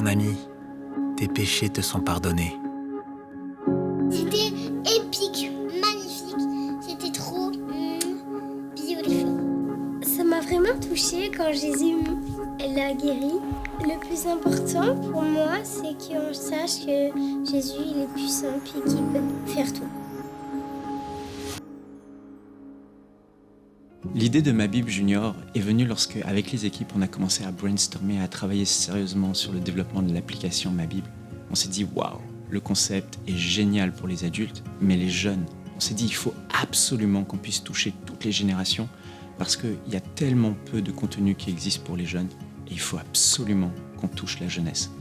mon ami, tes péchés te sont pardonnés. C'était épique, magnifique. C'était trop beautiful. Ça m'a vraiment touchée quand Jésus l'a guéri. Le plus important pour moi, c'est qu'on sache que Jésus il est puissant et qu'il peut faire tout. L'idée de Ma Bible Junior est venue lorsque, avec les équipes, on a commencé à brainstormer, à travailler sérieusement sur le développement de l'application Ma Bible. On s'est dit, waouh, le concept est génial pour les adultes, mais les jeunes, on s'est dit, il faut absolument qu'on puisse toucher toutes les générations parce qu'il y a tellement peu de contenu qui existe pour les jeunes et il faut absolument qu'on touche la jeunesse.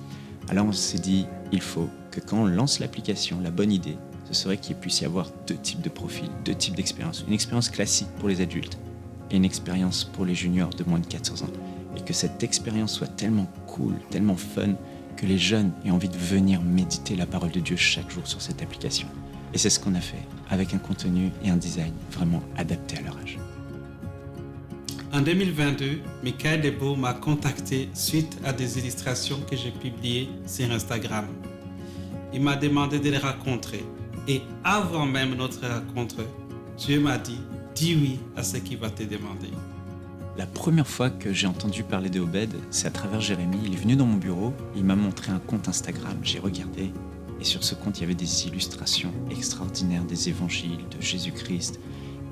Alors on s'est dit, il faut que quand on lance l'application, la bonne idée, ce serait qu'il puisse y avoir deux types de profils, deux types d'expériences. Une expérience classique pour les adultes et une expérience pour les juniors de moins de 14 ans. Et que cette expérience soit tellement cool, tellement fun, que les jeunes aient envie de venir méditer la parole de Dieu chaque jour sur cette application. Et c'est ce qu'on a fait, avec un contenu et un design vraiment adapté à leur âge. En 2022, Michael Debo m'a contacté suite à des illustrations que j'ai publiées sur Instagram. Il m'a demandé de les rencontrer. Et avant même notre rencontre, Dieu m'a dit, dis oui à ce qu'il va te demander. La première fois que j'ai entendu parler de Obed, c'est à travers Jérémy. Il est venu dans mon bureau, il m'a montré un compte Instagram, j'ai regardé, et sur ce compte, il y avait des illustrations extraordinaires des évangiles, de Jésus-Christ.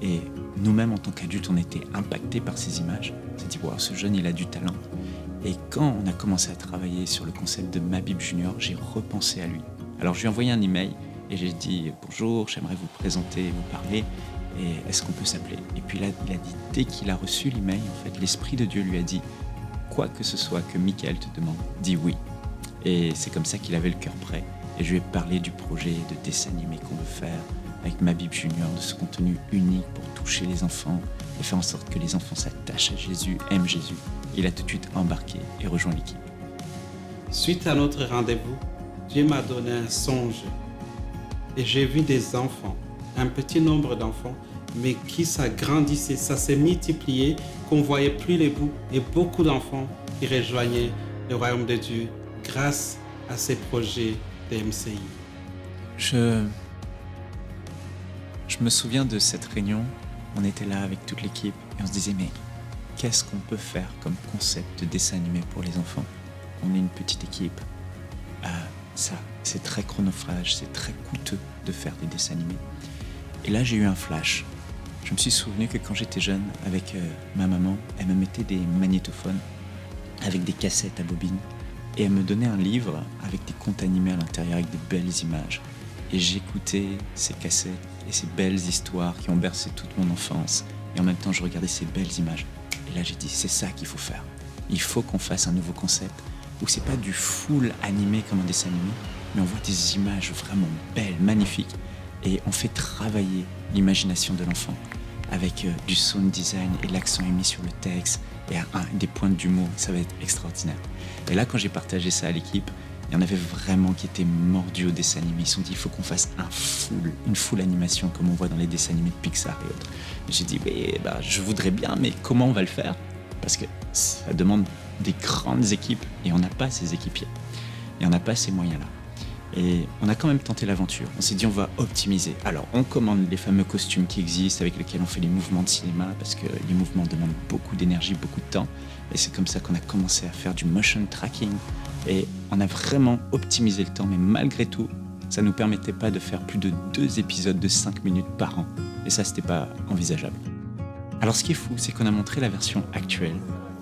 Et nous-mêmes, en tant qu'adultes, on était impactés par ces images. On s'est dit, wow, ce jeune, il a du talent. Et quand on a commencé à travailler sur le concept de Ma Bible Junior, j'ai repensé à lui. Alors, je lui ai envoyé un email et j'ai dit, bonjour, j'aimerais vous présenter, vous parler. Et est-ce qu'on peut s'appeler ? Et puis là, il a dit, dès qu'il a reçu l'email, en fait, l'Esprit de Dieu lui a dit, quoi que ce soit que Michael te demande, dis oui. Et c'est comme ça qu'il avait le cœur prêt. Et je lui ai parlé du projet de dessin animé qu'on veut faire avec Ma Bible Junior, de ce contenu unique pour toucher les enfants et faire en sorte que les enfants s'attachent à Jésus, aiment Jésus. Il a tout de suite embarqué et rejoint l'équipe. Suite à notre rendez-vous, Dieu m'a donné un songe. Et j'ai vu des enfants, un petit nombre d'enfants, mais qui s'agrandissaient, ça s'est multiplié, qu'on ne voyait plus les bouts, et beaucoup d'enfants qui rejoignaient le royaume de Dieu grâce à ces projets de MCI. Je me souviens de cette réunion, on était là avec toute l'équipe et on se disait, mais qu'est-ce qu'on peut faire comme concept de dessin animé pour les enfants ? On est une petite équipe, ça, c'est très chronophage, c'est très coûteux de faire des dessins animés. Et là, j'ai eu un flash. Je me suis souvenu que quand j'étais jeune, avec ma maman, elle me mettait des magnétophones avec des cassettes à bobine et elle me donnait un livre avec des contes animés à l'intérieur avec des belles images. Et j'écoutais ces cassettes et ces belles histoires qui ont bercé toute mon enfance. Et en même temps, je regardais ces belles images. Et là, j'ai dit, c'est ça qu'il faut faire. Il faut qu'on fasse un nouveau concept où c'est pas du full animé comme un dessin animé, mais on voit des images vraiment belles, magnifiques. Et on fait travailler l'imagination de l'enfant avec du sound design et l'accent est mis sur le texte et des pointes d'humour. Ça va être extraordinaire. Et là, quand j'ai partagé ça à l'équipe, il y en avait vraiment qui étaient mordus au dessin animé. Ils se sont dit, il faut qu'on fasse une full animation comme on voit dans les dessins animés de Pixar et autres. Et j'ai dit, je voudrais bien, mais comment on va le faire ? Parce que ça demande des grandes équipes et on n'a pas ces équipiers. Et on n'a pas ces moyens-là. Et on a quand même tenté l'aventure. On s'est dit, on va optimiser. Alors, on commande les fameux costumes qui existent avec lesquels on fait les mouvements de cinéma parce que les mouvements demandent beaucoup d'énergie, beaucoup de temps. Et c'est comme ça qu'on a commencé à faire du motion tracking. Et on a vraiment optimisé le temps, mais malgré tout, ça ne nous permettait pas de faire plus de 2 épisodes de 5 minutes par an. Et ça, c'était pas envisageable. Alors, ce qui est fou, c'est qu'on a montré la version actuelle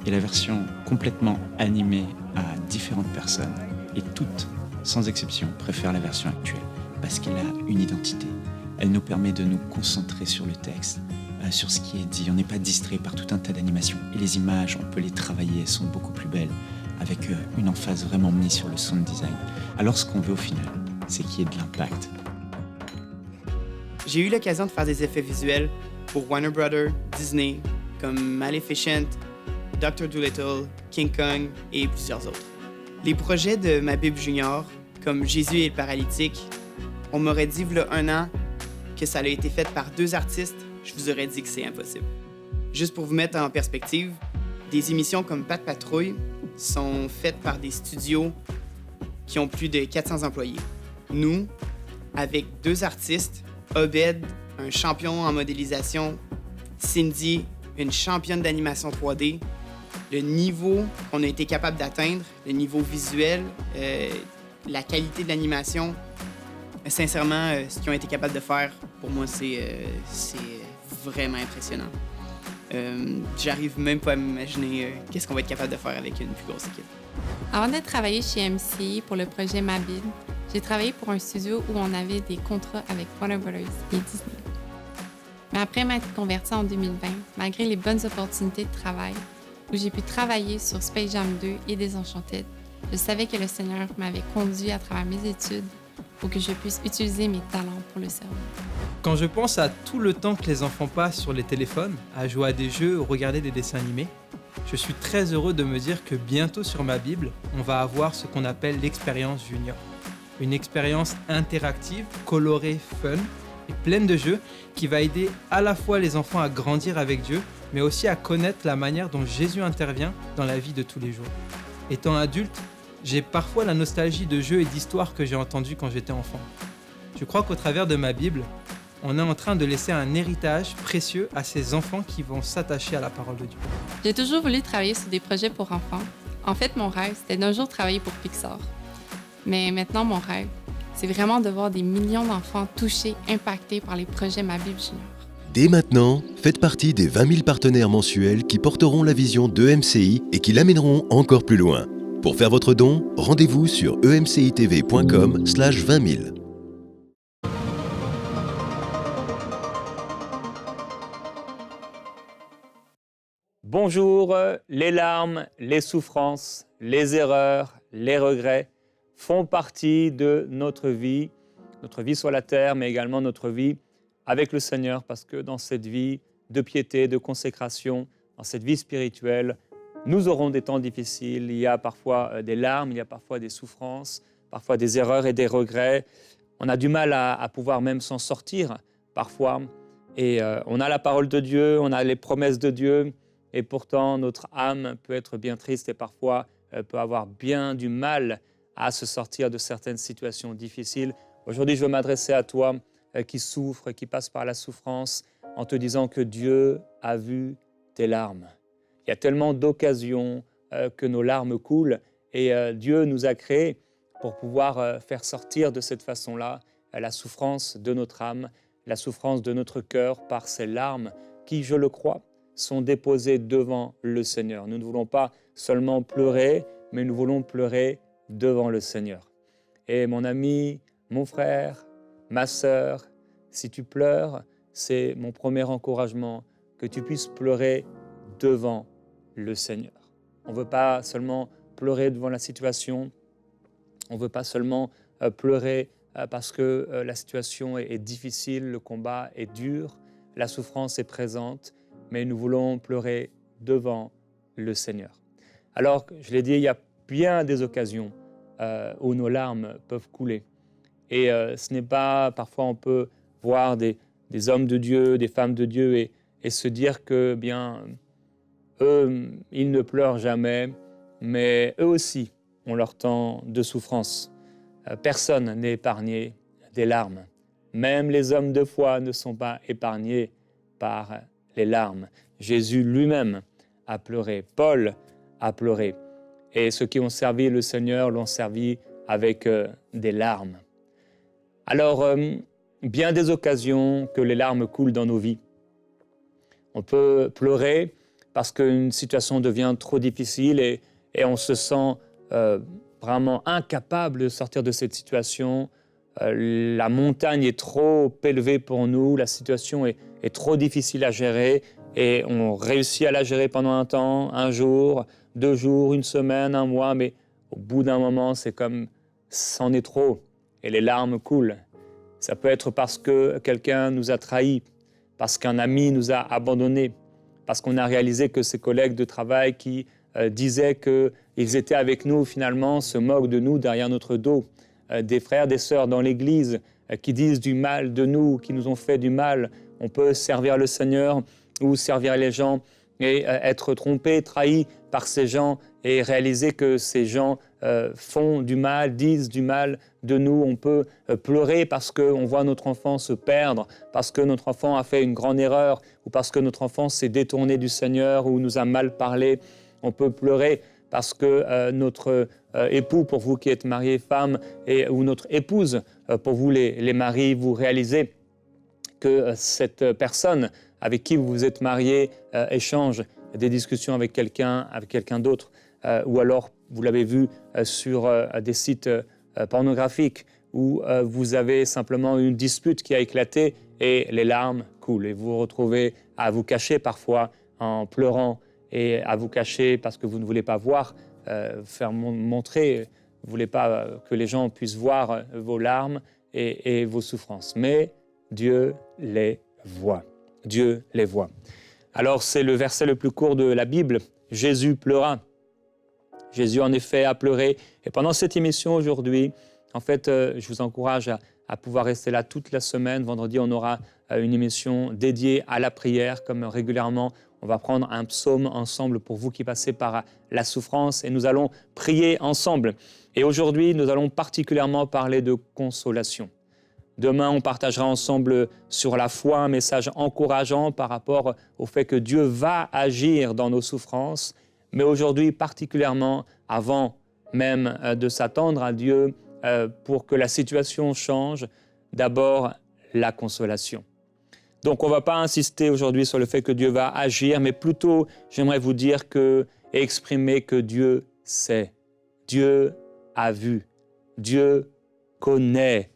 et la version complètement animée à différentes personnes. Et toutes, sans exception, préfèrent la version actuelle parce qu'elle a une identité. Elle nous permet de nous concentrer sur le texte, sur ce qui est dit. On n'est pas distrait par tout un tas d'animations. Et les images, on peut les travailler, elles sont beaucoup plus belles, avec une emphase vraiment mise sur le sound design. Alors, ce qu'on veut au final, c'est qu'il y ait de l'impact. J'ai eu l'occasion de faire des effets visuels pour Warner Brothers, Disney, comme Maleficent, Dr. Dolittle, King Kong et plusieurs autres. Les projets de Ma Bible Junior, comme Jésus et le paralytique, on m'aurait dit, il y a 1 an, que ça a été fait par 2 artistes, je vous aurais dit que c'est impossible. Juste pour vous mettre en perspective, des émissions comme Pat' Patrouille sont faites par des studios qui ont plus de 400 employés. Nous, avec 2 artistes, Obed, un champion en modélisation, Cindy, une championne d'animation 3D, le niveau qu'on a été capable d'atteindre, le niveau visuel, la qualité de l'animation, sincèrement, ce qu'ils ont été capables de faire, pour moi, c'est vraiment impressionnant. J'arrive même pas à m'imaginer qu'est-ce qu'on va être capable de faire avec une plus grosse équipe. Avant de travailler chez MCI pour le projet Ma Bible, j'ai travaillé pour un studio où on avait des contrats avec Warner Brothers et Disney. Mais après m'être convertie en 2020, malgré les bonnes opportunités de travail, où j'ai pu travailler sur Space Jam 2 et Désenchanted, je savais que le Seigneur m'avait conduit à travers mes études pour que je puisse utiliser mes talents pour le servir. Quand je pense à tout le temps que les enfants passent sur les téléphones, à jouer à des jeux ou regarder des dessins animés, je suis très heureux de me dire que bientôt sur ma Bible, on va avoir ce qu'on appelle l'expérience junior. Une expérience interactive, colorée, fun et pleine de jeux qui va aider à la fois les enfants à grandir avec Dieu, mais aussi à connaître la manière dont Jésus intervient dans la vie de tous les jours. Étant adulte, j'ai parfois la nostalgie de jeux et d'histoires que j'ai entendus quand j'étais enfant. Je crois qu'au travers de ma Bible, on est en train de laisser un héritage précieux à ces enfants qui vont s'attacher à la parole de Dieu. J'ai toujours voulu travailler sur des projets pour enfants. En fait, mon rêve, c'était d'un jour travailler pour Pixar. Mais maintenant, mon rêve, c'est vraiment de voir des millions d'enfants touchés, impactés par les projets Ma Bible Junior. Dès maintenant, faites partie des 20 000 partenaires mensuels qui porteront la vision d'EMCI et qui l'amèneront encore plus loin. Pour faire votre don, rendez-vous sur emcitv.com/20 000. Bonjour, les larmes, les souffrances, les erreurs, les regrets font partie de notre vie sur la terre, mais également notre vie avec le Seigneur, parce que dans cette vie de piété, de consécration, dans cette vie spirituelle, nous aurons des temps difficiles. Il y a parfois des larmes, il y a parfois des souffrances, parfois des erreurs et des regrets. On a du mal à pouvoir même s'en sortir parfois. Et on a la parole de Dieu, on a les promesses de Dieu, et pourtant notre âme peut être bien triste et parfois peut avoir bien du mal à se sortir de certaines situations difficiles. Aujourd'hui, je veux m'adresser à toi qui souffre, qui passe par la souffrance, en te disant que Dieu a vu tes larmes. Il y a tellement d'occasions que nos larmes coulent et Dieu nous a créés pour pouvoir faire sortir de cette façon-là la souffrance de notre âme, la souffrance de notre cœur par ces larmes qui, je le crois, sont déposées devant le Seigneur. Nous ne voulons pas seulement pleurer, mais nous voulons pleurer devant le Seigneur. Et mon ami, mon frère, ma sœur, si tu pleures, c'est mon premier encouragement, que tu puisses pleurer devant le Seigneur. On ne veut pas seulement pleurer devant la situation, on ne veut pas seulement pleurer parce que la situation est difficile, le combat est dur, la souffrance est présente, mais nous voulons pleurer devant le Seigneur. Alors, je l'ai dit, il y a bien des occasions où nos larmes peuvent couler. Et ce n'est pas, parfois on peut voir des hommes de Dieu, des femmes de Dieu et se dire que, bien, eux, ils ne pleurent jamais, mais eux aussi ont leur temps de souffrance. Personne n'est épargné des larmes. Même les hommes de foi ne sont pas épargnés par les larmes. Jésus lui-même a pleuré, Paul a pleuré. Et ceux qui ont servi le Seigneur l'ont servi avec des larmes. Alors, bien des occasions que les larmes coulent dans nos vies. On peut pleurer parce qu'une situation devient trop difficile et on se sent vraiment incapable de sortir de cette situation. La montagne est trop élevée pour nous, la situation est trop difficile à gérer et on réussit à la gérer pendant un temps, un jour, 2 jours, 1 semaine, 1 mois, mais au bout d'un moment, c'est comme c'en est trop et les larmes coulent. Ça peut être parce que quelqu'un nous a trahis, parce qu'un ami nous a abandonnés, parce qu'on a réalisé que ses collègues de travail qui disaient qu'ils étaient avec nous, finalement, se moquent de nous derrière notre dos. Des frères, des sœurs dans l'Église qui disent du mal de nous, qui nous ont fait du mal. On peut servir le Seigneur ou servir les gens et être trompé, trahi par ces gens et réaliser que ces gens font du mal, disent du mal de nous. On peut pleurer parce qu'on voit notre enfant se perdre, parce que notre enfant a fait une grande erreur ou parce que notre enfant s'est détourné du Seigneur ou nous a mal parlé. On peut pleurer parce que notre époux, pour vous qui êtes mariés, femmes, ou notre épouse, pour vous les maris, vous réalisez que cette personne avec qui vous vous êtes mariés échange des discussions avec quelqu'un d'autre, ou alors vous l'avez vu sur des sites pornographiques où vous avez simplement une dispute qui a éclaté et les larmes coulent et vous vous retrouvez à vous cacher parfois en pleurant et à vous cacher parce que vous ne voulez pas voir, montrer, vous ne voulez pas que les gens puissent voir vos larmes et vos souffrances. Mais Dieu les voit. Dieu les voit. Alors c'est le verset le plus court de la Bible. Jésus pleura. Jésus en effet a pleuré. Et pendant cette émission aujourd'hui, en fait, je vous encourage à pouvoir rester là toute la semaine. Vendredi, on aura une émission dédiée à la prière, comme régulièrement. On va prendre un psaume ensemble pour vous qui passez par la souffrance et nous allons prier ensemble. Et aujourd'hui, nous allons particulièrement parler de consolation. Demain, on partagera ensemble sur la foi un message encourageant par rapport au fait que Dieu va agir dans nos souffrances. Mais aujourd'hui, particulièrement, avant même de s'attendre à Dieu pour que la situation change, d'abord la consolation. Donc, on ne va pas insister aujourd'hui sur le fait que Dieu va agir, mais plutôt, j'aimerais vous dire et exprimer que Dieu sait, Dieu a vu, Dieu connaît.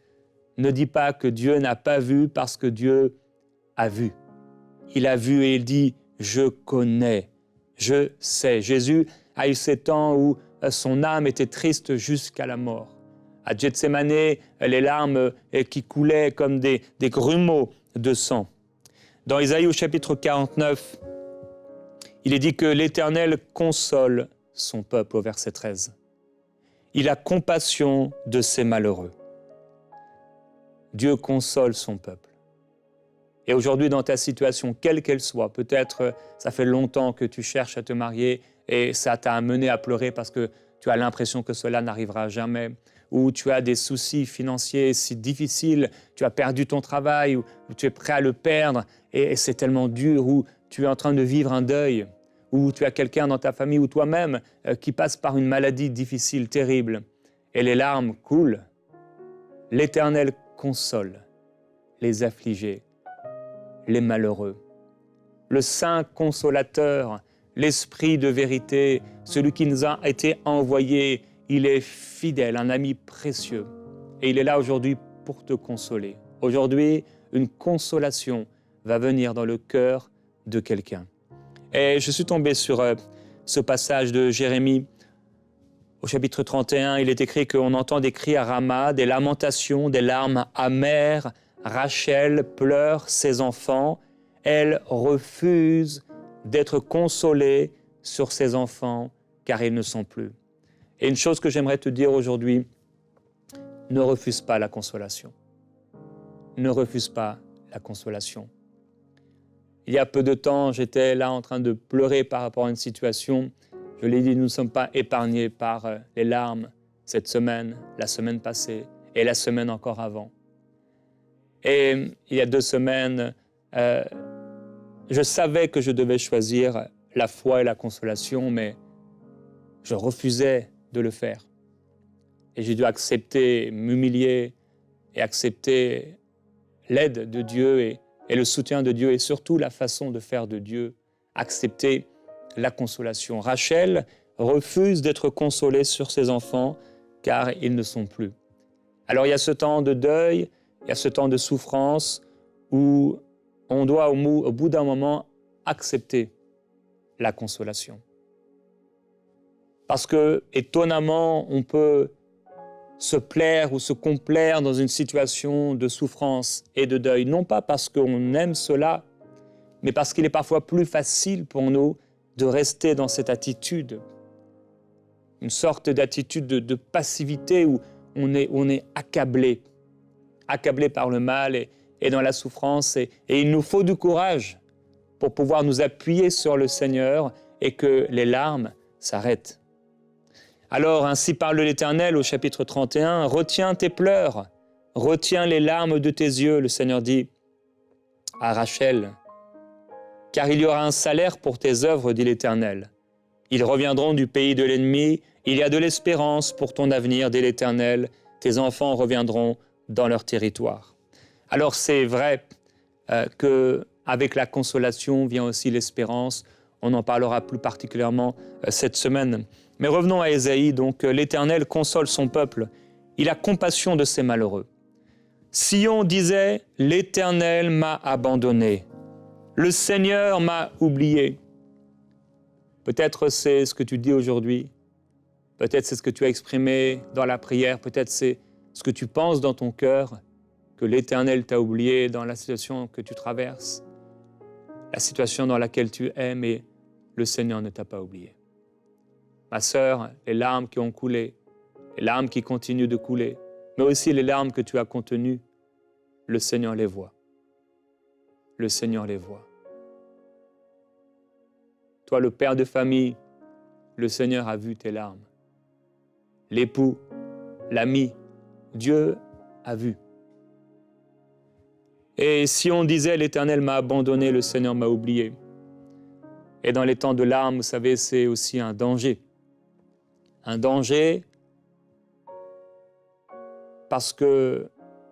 Ne dis pas que Dieu n'a pas vu parce que Dieu a vu. Il a vu et il dit « je connais, je sais ». Jésus a eu ces temps où son âme était triste jusqu'à la mort. À Gethsémani, les larmes qui coulaient comme des grumeaux de sang. Dans Isaïe au chapitre 49, il est dit que l'Éternel console son peuple au verset 13. Il a compassion de ses malheureux. Dieu console son peuple. Et aujourd'hui, dans ta situation, quelle qu'elle soit, peut-être ça fait longtemps que tu cherches à te marier et ça t'a amené à pleurer parce que tu as l'impression que cela n'arrivera jamais, ou tu as des soucis financiers si difficiles, tu as perdu ton travail, ou tu es prêt à le perdre et c'est tellement dur, ou tu es en train de vivre un deuil, ou tu as quelqu'un dans ta famille ou toi-même qui passe par une maladie difficile, terrible, et les larmes coulent. L'Éternel console les affligés, les malheureux. Le Saint Consolateur, l'Esprit de vérité, celui qui nous a été envoyé, il est fidèle, un ami précieux. Et il est là aujourd'hui pour te consoler. Aujourd'hui, une consolation va venir dans le cœur de quelqu'un. Et je suis tombé sur ce passage de Jérémie. Au chapitre 31, il est écrit qu'on entend des cris à Rama, des lamentations, des larmes amères. Rachel pleure ses enfants. Elle refuse d'être consolée sur ses enfants car ils ne sont plus. Et une chose que j'aimerais te dire aujourd'hui, ne refuse pas la consolation. Ne refuse pas la consolation. Il y a peu de temps, j'étais là en train de pleurer par rapport à une situation. Je l'ai dit, nous ne sommes pas épargnés par les larmes cette semaine, la semaine passée et la semaine encore avant. Et il y a 2 semaines, je savais que je devais choisir la foi et la consolation, mais je refusais de le faire. Et j'ai dû accepter, m'humilier et accepter l'aide de Dieu et le soutien de Dieu et surtout la façon de faire de Dieu, accepter la consolation. Rachel refuse d'être consolée sur ses enfants car ils ne sont plus. Alors il y a ce temps de deuil, il y a ce temps de souffrance où on doit au bout d'un moment accepter la consolation. Parce que, étonnamment, on peut se plaire ou se complaire dans une situation de souffrance et de deuil, non pas parce qu'on aime cela, mais parce qu'il est parfois plus facile pour nous de rester dans cette attitude, une sorte d'attitude de passivité où on est accablé par le mal et dans la souffrance. Et il nous faut du courage pour pouvoir nous appuyer sur le Seigneur et que les larmes s'arrêtent. Alors, ainsi parle l'Éternel au chapitre 31, « Retiens tes pleurs, retiens les larmes de tes yeux, le Seigneur dit à Rachel, car il y aura un salaire pour tes œuvres, dit l'Éternel. Ils reviendront du pays de l'ennemi, il y a de l'espérance pour ton avenir, dit l'Éternel, tes enfants reviendront dans leur territoire. » Alors c'est vrai qu'avec la consolation vient aussi l'espérance, on en parlera plus particulièrement cette semaine. Mais revenons à Ésaïe, donc l'Éternel console son peuple, il a compassion de ses malheureux. Sion disait, « L'Éternel m'a abandonné, le Seigneur m'a oublié. » Peut-être c'est ce que tu dis aujourd'hui, peut-être c'est ce que tu as exprimé dans la prière, peut-être c'est ce que tu penses dans ton cœur, que l'Éternel t'a oublié dans la situation que tu traverses, la situation dans laquelle tu es, mais le Seigneur ne t'a pas oublié. Ma sœur, les larmes qui ont coulé, les larmes qui continuent de couler, mais aussi les larmes que tu as contenues, le Seigneur les voit. Le Seigneur les voit. Toi, le père de famille, le Seigneur a vu tes larmes. L'époux, l'ami, Dieu a vu. Et si on disait « l'Éternel m'a abandonné, le Seigneur m'a oublié », et dans les temps de larmes, vous savez, c'est aussi un danger. Un danger parce que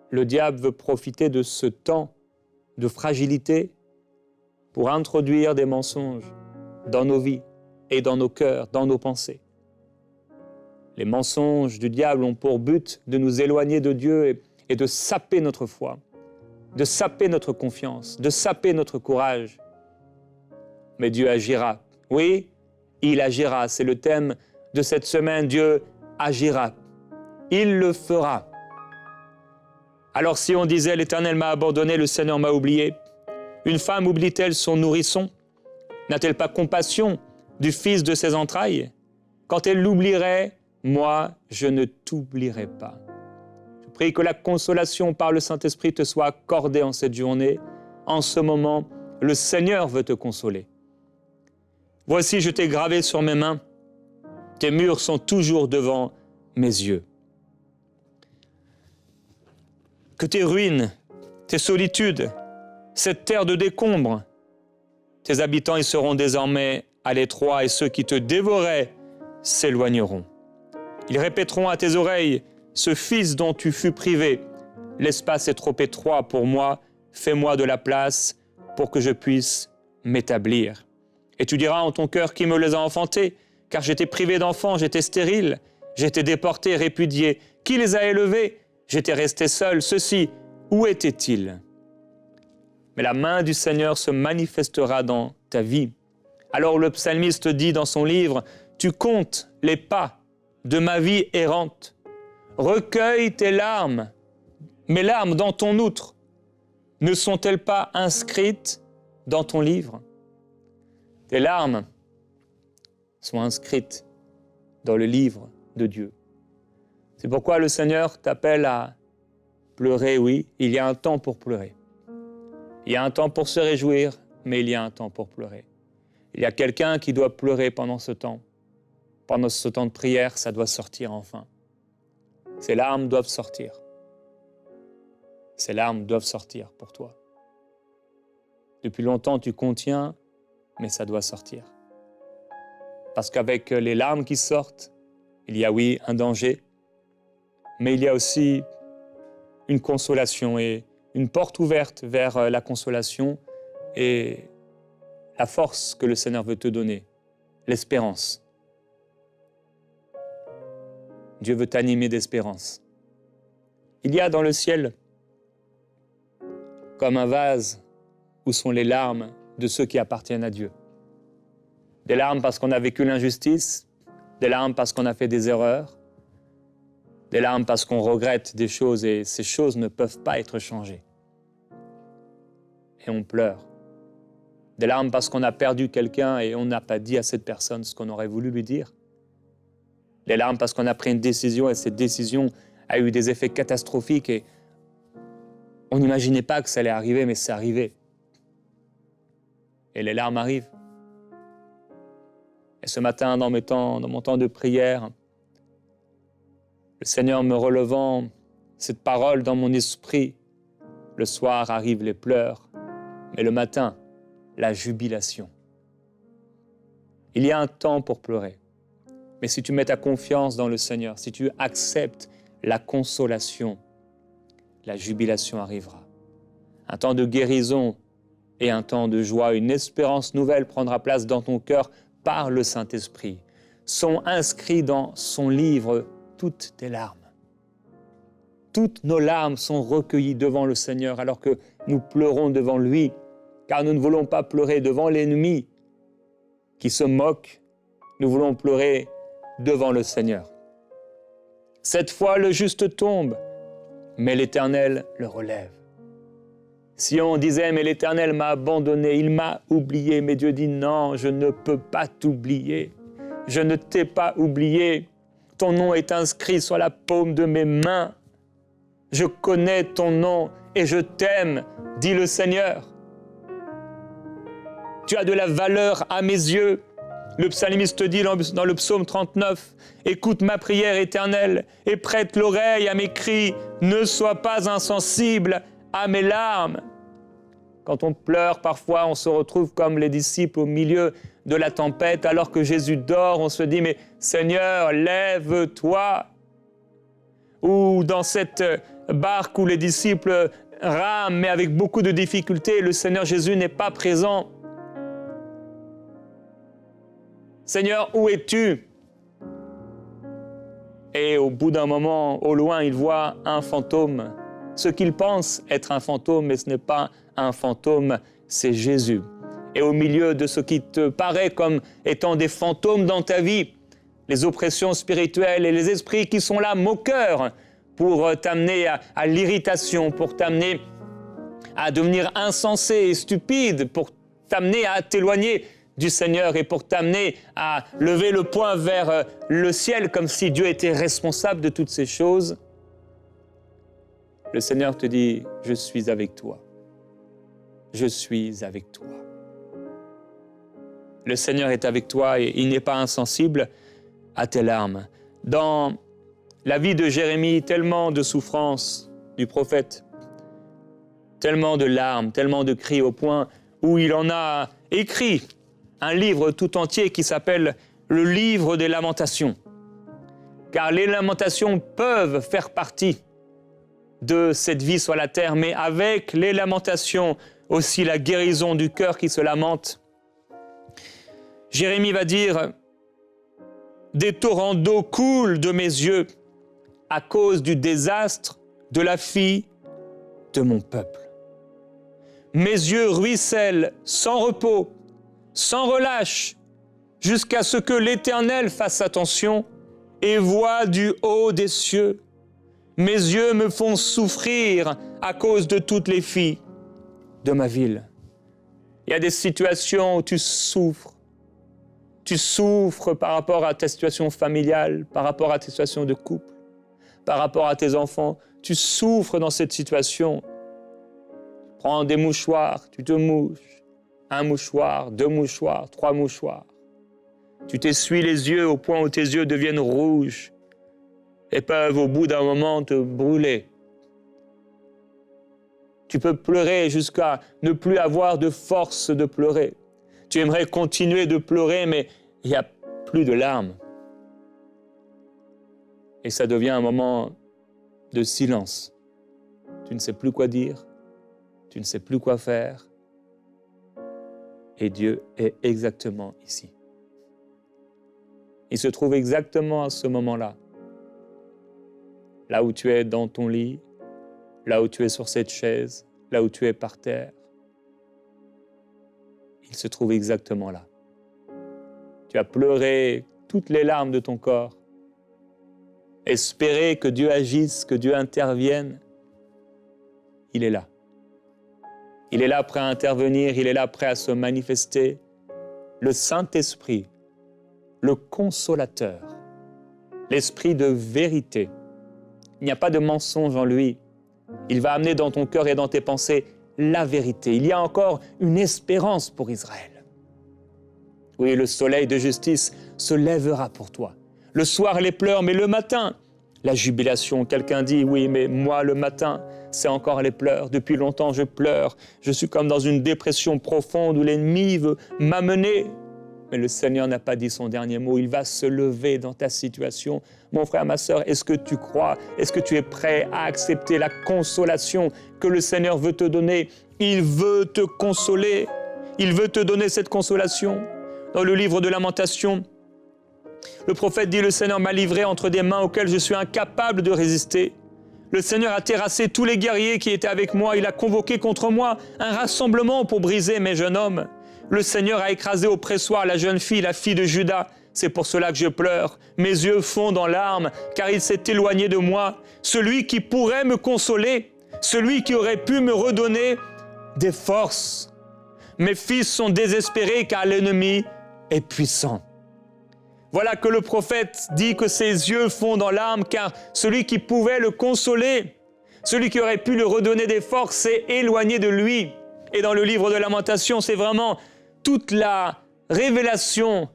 le diable veut profiter de ce temps de fragilité pour introduire des mensonges dans nos vies et dans nos cœurs, dans nos pensées. Les mensonges du diable ont pour but de nous éloigner de Dieu et de saper notre foi, de saper notre confiance, de saper notre courage. Mais Dieu agira. Oui, il agira. C'est le thème de cette semaine. Dieu agira. Il le fera. Alors si on disait « l'Éternel m'a abandonné, le Seigneur m'a oublié », une femme oublie-t-elle son nourrisson? N'a-t-elle pas compassion du fils de ses entrailles? Quand elle l'oublierait, moi, je ne t'oublierai pas. Je prie que la consolation par le Saint-Esprit te soit accordée en cette journée. En ce moment, le Seigneur veut te consoler. Voici, je t'ai gravé sur mes mains. Tes murs sont toujours devant mes yeux. Que tes ruines, tes solitudes, cette terre de décombres, tes habitants y seront désormais à l'étroit et ceux qui te dévoraient s'éloigneront. Ils répéteront à tes oreilles, ce fils dont tu fus privé, l'espace est trop étroit pour moi, fais-moi de la place pour que je puisse m'établir. Et tu diras en ton cœur qui me les a enfantés, car j'étais privé d'enfants, j'étais stérile, j'étais déporté, répudié. Qui les a élevés? J'étais resté seul. Ceux-ci, où étaient-ils? Mais la main du Seigneur se manifestera dans ta vie. Alors le psalmiste dit dans son livre, « Tu comptes les pas de ma vie errante. Recueille tes larmes, mes larmes dans ton outre. Ne sont-elles pas inscrites dans ton livre ?» Tes larmes sont inscrites dans le livre de Dieu. C'est pourquoi le Seigneur t'appelle à pleurer, oui, il y a un temps pour pleurer. Il y a un temps pour se réjouir, mais il y a un temps pour pleurer. Il y a quelqu'un qui doit pleurer pendant ce temps. Pendant ce temps de prière, ça doit sortir enfin. Ces larmes doivent sortir. Ces larmes doivent sortir pour toi. Depuis longtemps, tu contiens, mais ça doit sortir. Parce qu'avec les larmes qui sortent, il y a oui un danger, mais il y a aussi une consolation et une porte ouverte vers la consolation et la force que le Seigneur veut te donner, l'espérance. Dieu veut t'animer d'espérance. Il y a dans le ciel, comme un vase où sont les larmes de ceux qui appartiennent à Dieu. Des larmes parce qu'on a vécu l'injustice, des larmes parce qu'on a fait des erreurs, des larmes parce qu'on regrette des choses et ces choses ne peuvent pas être changées. Et on pleure. Des larmes parce qu'on a perdu quelqu'un et on n'a pas dit à cette personne ce qu'on aurait voulu lui dire. Des larmes parce qu'on a pris une décision et cette décision a eu des effets catastrophiques et on n'imaginait pas que ça allait arriver, mais c'est arrivé. et les larmes arrivent. Et ce matin, dans mon temps de prière, le Seigneur me relevant cette parole dans mon esprit, le soir arrivent les pleurs, mais le matin, la jubilation. Il y a un temps pour pleurer, mais si tu mets ta confiance dans le Seigneur, si tu acceptes la consolation, la jubilation arrivera. Un temps de guérison et un temps de joie, une espérance nouvelle prendra place dans ton cœur par le Saint-Esprit. Sont inscrits dans son livre toutes tes larmes. Toutes nos larmes sont recueillies devant le Seigneur alors que nous pleurons devant lui, car nous ne voulons pas pleurer devant l'ennemi qui se moque, nous voulons pleurer devant le Seigneur. Cette fois, le juste tombe, mais l'Éternel le relève. Si on disait, mais l'Éternel m'a abandonné, il m'a oublié, mais Dieu dit, non, je ne peux pas t'oublier. Je ne t'ai pas oublié. Ton nom est inscrit sur la paume de mes mains. Je connais ton nom et je t'aime, dit le Seigneur. Tu as de la valeur à mes yeux. Le psalmiste dit dans le psaume 39, « Écoute ma prière éternelle et prête l'oreille à mes cris. Ne sois pas insensible à mes larmes. » Quand on pleure, parfois, on se retrouve comme les disciples au milieu de la tempête. Alors que Jésus dort, on se dit « Mais Seigneur, lève-toi » Ou dans cette barque où les disciples rament, mais avec beaucoup de difficultés, le Seigneur Jésus n'est pas présent. Seigneur, où es-tu? Et au bout d'un moment, au loin, il voit un fantôme. Ce qu'il pense être un fantôme, mais ce n'est pas un fantôme, c'est Jésus. Et au milieu de ce qui te paraît comme étant des fantômes dans ta vie, les oppressions spirituelles et les esprits qui sont là, moqueurs, pour t'amener à l'irritation, pour t'amener à devenir insensé et stupide, pour t'amener à t'éloigner du Seigneur et pour t'amener à lever le poing vers le ciel comme si Dieu était responsable de toutes ces choses. Le Seigneur te dit, je suis avec toi. Je suis avec toi. Le Seigneur est avec toi et il n'est pas insensible à tes larmes. Dans la vie de Jérémie, tellement de souffrances du prophète, tellement de larmes, tellement de cris au point où il en a écrit un livre tout entier qui s'appelle le livre des lamentations. Car les lamentations peuvent faire partie de cette vie sur la terre, mais avec les lamentations, aussi la guérison du cœur qui se lamente. Jérémie va dire « Des torrents d'eau coulent de mes yeux à cause du désastre de la fille de mon peuple. Mes yeux ruissellent sans repos, sans relâche, jusqu'à ce que l'Éternel fasse attention et voie du haut des cieux. Mes yeux me font souffrir à cause de toutes les filles de ma ville. » Il y a des situations où tu souffres. Tu souffres par rapport à ta situation familiale, par rapport à ta situation de couple, par rapport à tes enfants. Tu souffres dans cette situation. Prends des mouchoirs, tu te mouches. 1 mouchoir, 2 mouchoirs, 3 mouchoirs. Tu t'essuies les yeux au point où tes yeux deviennent rouges et peuvent au bout d'un moment te brûler. Tu peux pleurer jusqu'à ne plus avoir de force de pleurer. Tu aimerais continuer de pleurer, mais il n'y a plus de larmes. Et ça devient un moment de silence. Tu ne sais plus quoi dire, tu ne sais plus quoi faire. Et Dieu est exactement ici. Il se trouve exactement à ce moment-là. Là où tu es dans ton lit, là où tu es sur cette chaise, là où tu es par terre. Il se trouve exactement là. Tu as pleuré toutes les larmes de ton corps, espéré que Dieu agisse, que Dieu intervienne. Il est là. Il est là prêt à intervenir, il est là prêt à se manifester. Le Saint-Esprit, le consolateur, l'Esprit de vérité. Il n'y a pas de mensonge en lui. Il va amener dans ton cœur et dans tes pensées la vérité. Il y a encore une espérance pour Israël. Oui, le soleil de justice se lèvera pour toi. Le soir, les pleurs, mais le matin, la jubilation. Quelqu'un dit, oui, mais moi, le matin, c'est encore les pleurs. Depuis longtemps, je pleure. Je suis comme dans une dépression profonde où l'ennemi veut m'amener. Mais le Seigneur n'a pas dit son dernier mot. Il va se lever dans ta situation. Mon frère, ma sœur, est-ce que tu crois? Est-ce que tu es prêt à accepter la consolation que le Seigneur veut te donner? Il veut te consoler. Il veut te donner cette consolation. Dans le livre de Lamentations, le prophète dit, « Le Seigneur m'a livré entre des mains auxquelles je suis incapable de résister. Le Seigneur a terrassé tous les guerriers qui étaient avec moi. Il a convoqué contre moi un rassemblement pour briser mes jeunes hommes. Le Seigneur a écrasé au pressoir la jeune fille, la fille de Juda. C'est pour cela que je pleure. Mes yeux fondent en larmes, car il s'est éloigné de moi. Celui qui pourrait me consoler, celui qui aurait pu me redonner des forces. Mes fils sont désespérés, car l'ennemi est puissant. » Voilà que le prophète dit que ses yeux fondent en larmes, car celui qui pouvait le consoler, celui qui aurait pu lui redonner des forces, s'est éloigné de lui. Et dans le livre de Lamentations, c'est vraiment toute la révélation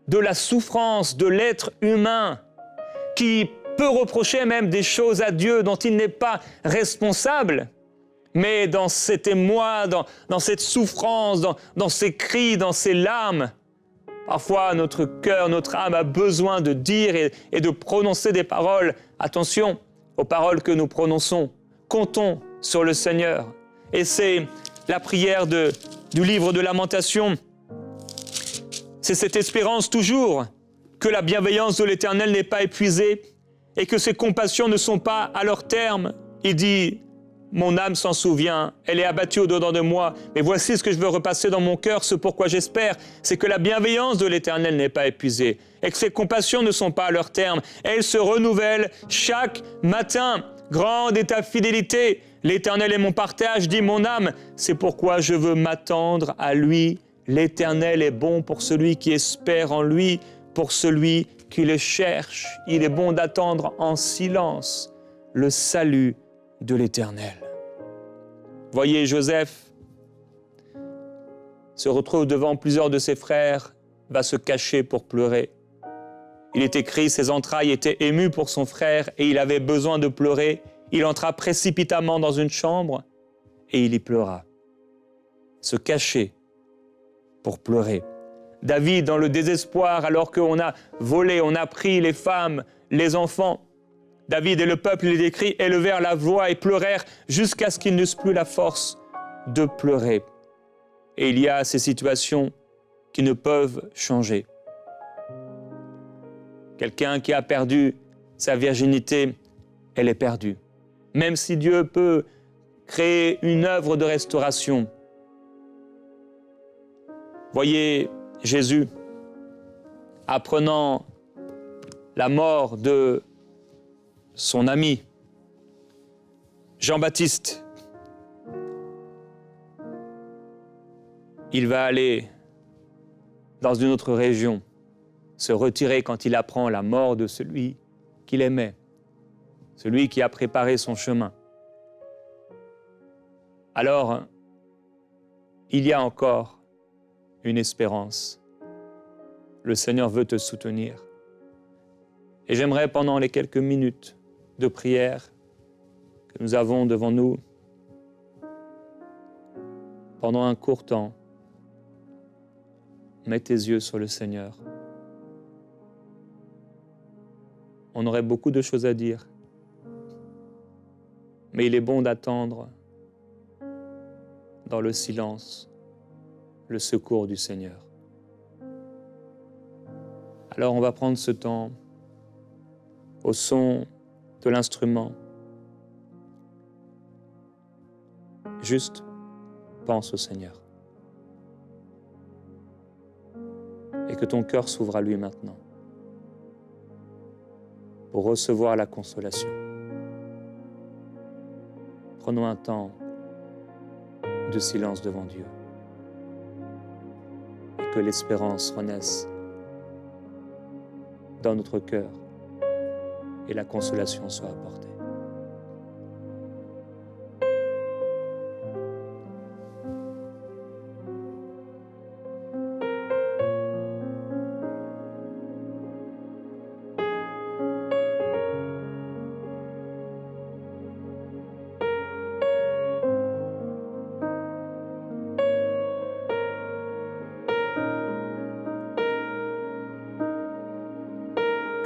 de la souffrance de l'être humain qui peut reprocher même des choses à Dieu dont il n'est pas responsable. Mais dans cet émoi, dans cette souffrance, dans ces cris, dans ces larmes, parfois notre cœur, notre âme a besoin de dire et de prononcer des paroles. Attention aux paroles que nous prononçons. Comptons sur le Seigneur. Et c'est la prière du livre de Lamentations. C'est cette espérance toujours que la bienveillance de l'Éternel n'est pas épuisée et que ses compassions ne sont pas à leur terme. Il dit, mon âme s'en souvient, elle est abattue au-dedans de moi, mais voici ce que je veux repasser dans mon cœur, ce pourquoi j'espère, c'est que la bienveillance de l'Éternel n'est pas épuisée et que ses compassions ne sont pas à leur terme. Elles se renouvellent chaque matin. Grande est ta fidélité. L'Éternel est mon partage, dit mon âme. C'est pourquoi je veux m'attendre à lui. L'Éternel est bon pour celui qui espère en lui, pour celui qui le cherche. Il est bon d'attendre en silence le salut de l'Éternel. Voyez, Joseph se retrouve devant plusieurs de ses frères, va se cacher pour pleurer. Il est écrit, ses entrailles étaient émues pour son frère et il avait besoin de pleurer. Il entra précipitamment dans une chambre et il y pleura. Se cacher pour pleurer. David, dans le désespoir, alors qu'on a volé, on a pris les femmes, les enfants, David et le peuple, il est écrit, élevèrent la voix et pleurèrent jusqu'à ce qu'ils n'eussent plus la force de pleurer. Et il y a ces situations qui ne peuvent changer. Quelqu'un qui a perdu sa virginité, elle est perdue. Même si Dieu peut créer une œuvre de restauration. Voyez Jésus, apprenant la mort de son ami, Jean-Baptiste, il va aller dans une autre région, se retirer quand il apprend la mort de celui qu'il aimait, celui qui a préparé son chemin. Alors, il y a encore une espérance. Le Seigneur veut te soutenir. Et j'aimerais, pendant les quelques minutes de prière que nous avons devant nous, pendant un court temps, mets tes yeux sur le Seigneur. On aurait beaucoup de choses à dire, mais il est bon d'attendre dans le silence le secours du Seigneur. Alors on va prendre ce temps au son de l'instrument. Juste pense au Seigneur. Et que ton cœur s'ouvre à lui maintenant pour recevoir la consolation. Prenons un temps de silence devant Dieu et que l'espérance renaisse dans notre cœur et la consolation soit apportée.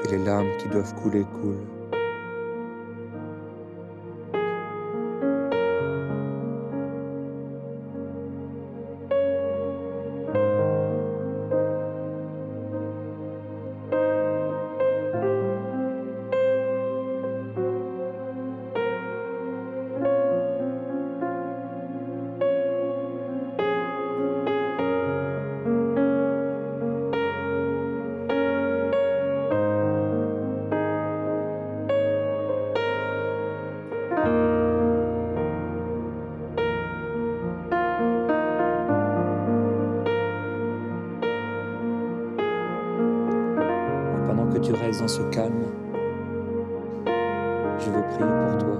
Que les larmes qui doivent couler coulent. Que tu restes dans ce calme, je veux prier pour toi.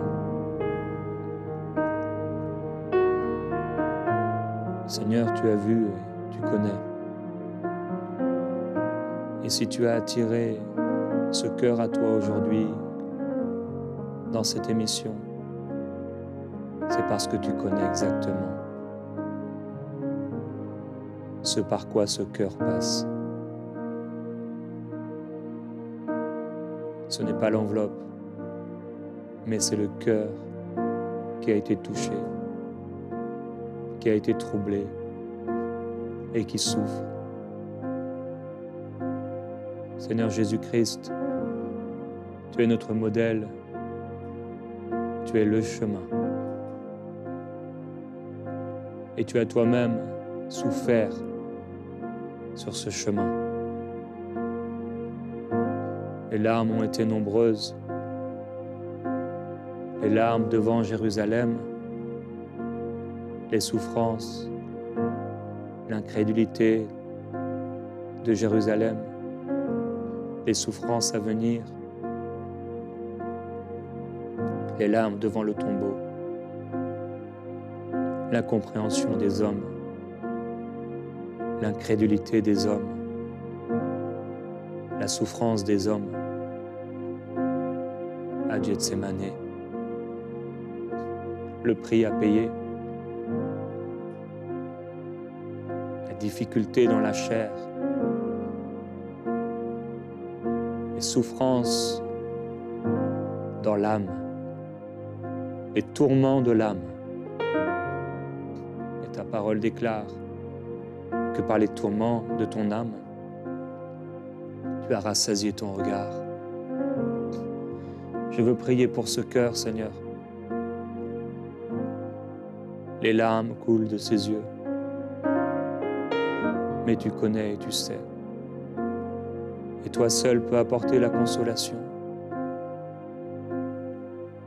Seigneur, tu as vu et tu connais. Et si tu as attiré ce cœur à toi aujourd'hui dans cette émission, c'est parce que tu connais exactement ce par quoi ce cœur passe. Ce n'est pas l'enveloppe, mais c'est le cœur qui a été touché, qui a été troublé et qui souffre. Seigneur Jésus-Christ, tu es notre modèle, tu es le chemin. Et tu as toi-même souffert sur ce chemin. Les larmes ont été nombreuses. Les larmes devant Jérusalem, les souffrances, l'incrédulité de Jérusalem, les souffrances à venir, les larmes devant le tombeau, l'incompréhension des hommes, l'incrédulité des hommes, la souffrance des hommes, à Gethsémane, le prix à payer, la difficulté dans la chair, les souffrances dans l'âme, les tourments de l'âme. Et ta parole déclare que par les tourments de ton âme, tu as rassasié ton regard. Je veux prier pour ce cœur, Seigneur. Les larmes coulent de ses yeux, mais tu connais et tu sais. Et toi seul peux apporter la consolation.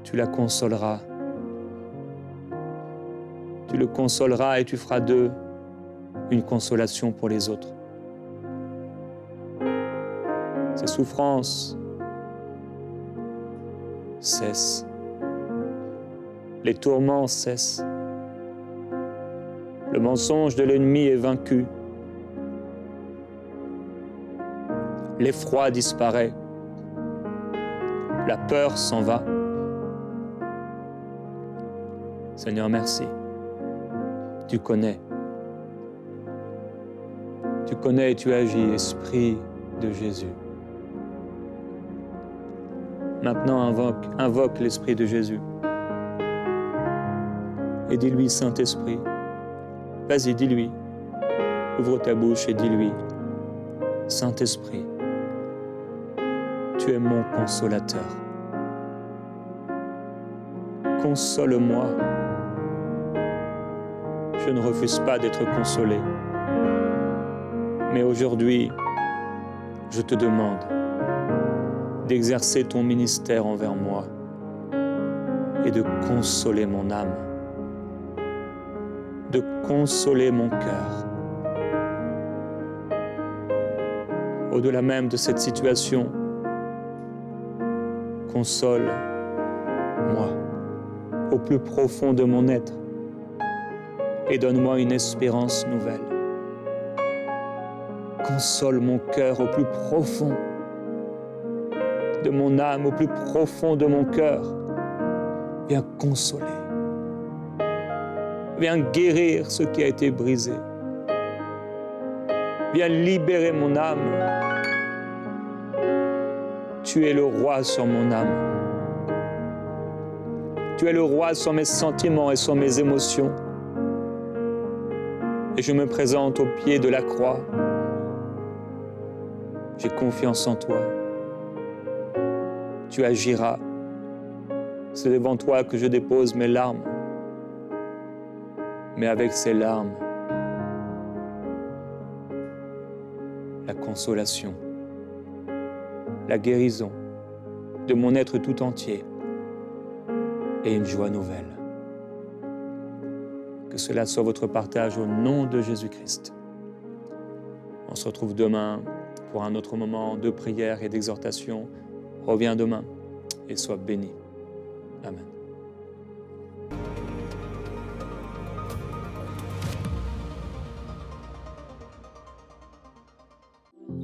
Tu la consoleras. Tu le consoleras et tu feras d'eux une consolation pour les autres. Ces souffrances cessent. Les tourments cessent. Le mensonge de l'ennemi est vaincu. L'effroi disparaît. La peur s'en va. Seigneur, merci. Tu connais. Tu connais et tu agis, Esprit de Jésus. Maintenant, invoque l'Esprit de Jésus. Et dis-lui, Saint-Esprit, vas-y, dis-lui. Ouvre ta bouche et dis-lui, Saint-Esprit, tu es mon consolateur. Console-moi. Je ne refuse pas d'être consolé. Mais aujourd'hui, je te demande d'exercer ton ministère envers moi et de consoler mon âme, de consoler mon cœur. Au-delà même de cette situation, console-moi au plus profond de mon être et donne-moi une espérance nouvelle. Console mon cœur au plus profond de mon âme, au plus profond de mon cœur. Viens consoler. Viens guérir ce qui a été brisé. Viens libérer mon âme. tu es le roi sur mon âme. Tu es le roi sur mes sentiments et sur mes émotions. Et je me présente au pied de la croix. J'ai confiance en toi. Tu agiras. C'est devant toi que je dépose mes larmes. Mais avec ces larmes, la consolation, la guérison de mon être tout entier et une joie nouvelle. Que cela soit votre partage au nom de Jésus-Christ. On se retrouve demain pour un autre moment de prière et d'exhortation. Reviens demain et sois béni. Amen.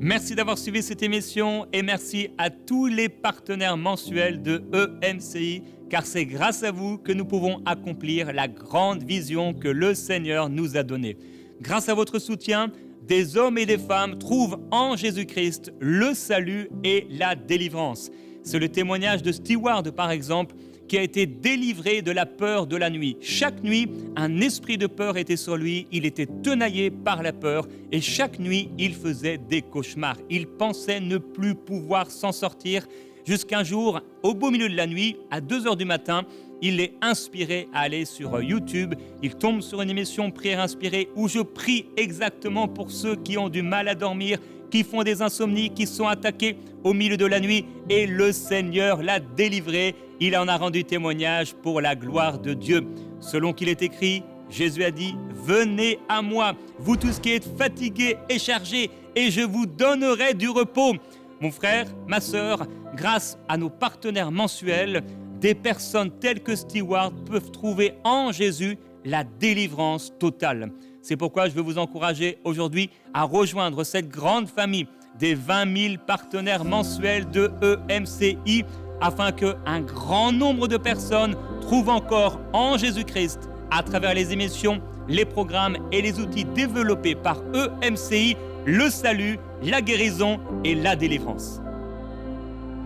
Merci d'avoir suivi cette émission et merci à tous les partenaires mensuels de EMCI, car c'est grâce à vous que nous pouvons accomplir la grande vision que le Seigneur nous a donnée. Grâce à votre soutien, des hommes et des femmes trouvent en Jésus-Christ le salut et la délivrance. C'est le témoignage de Stewart, par exemple, qui a été délivré de la peur de la nuit. Chaque nuit, un esprit de peur était sur lui, il était tenaillé par la peur et chaque nuit, il faisait des cauchemars. Il pensait ne plus pouvoir s'en sortir jusqu'un jour, au beau milieu de la nuit, à 2h du matin, il est inspiré à aller sur YouTube. Il tombe sur une émission Prière inspirée où je prie exactement pour ceux qui ont du mal à dormir, qui font des insomnies, qui sont attaqués au milieu de la nuit. Et le Seigneur l'a délivré. Il en a rendu témoignage pour la gloire de Dieu. Selon qu'il est écrit, Jésus a dit « Venez à moi, vous tous qui êtes fatigués et chargés, et je vous donnerai du repos. » Mon frère, ma sœur, grâce à nos partenaires mensuels, des personnes telles que Stewart peuvent trouver en Jésus la délivrance totale. C'est pourquoi je veux vous encourager aujourd'hui à rejoindre cette grande famille des 20 000 partenaires mensuels de EMCI afin qu'un grand nombre de personnes trouvent encore en Jésus-Christ, à travers les émissions, les programmes et les outils développés par EMCI, le salut, la guérison et la délivrance.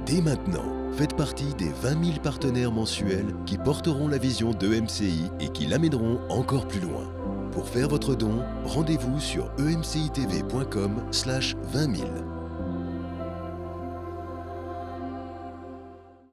Dès maintenant, faites partie des 20 000 partenaires mensuels qui porteront la vision d'EMCI et qui l'amèneront encore plus loin. Pour faire votre don, rendez-vous sur emcitv.com/20 000.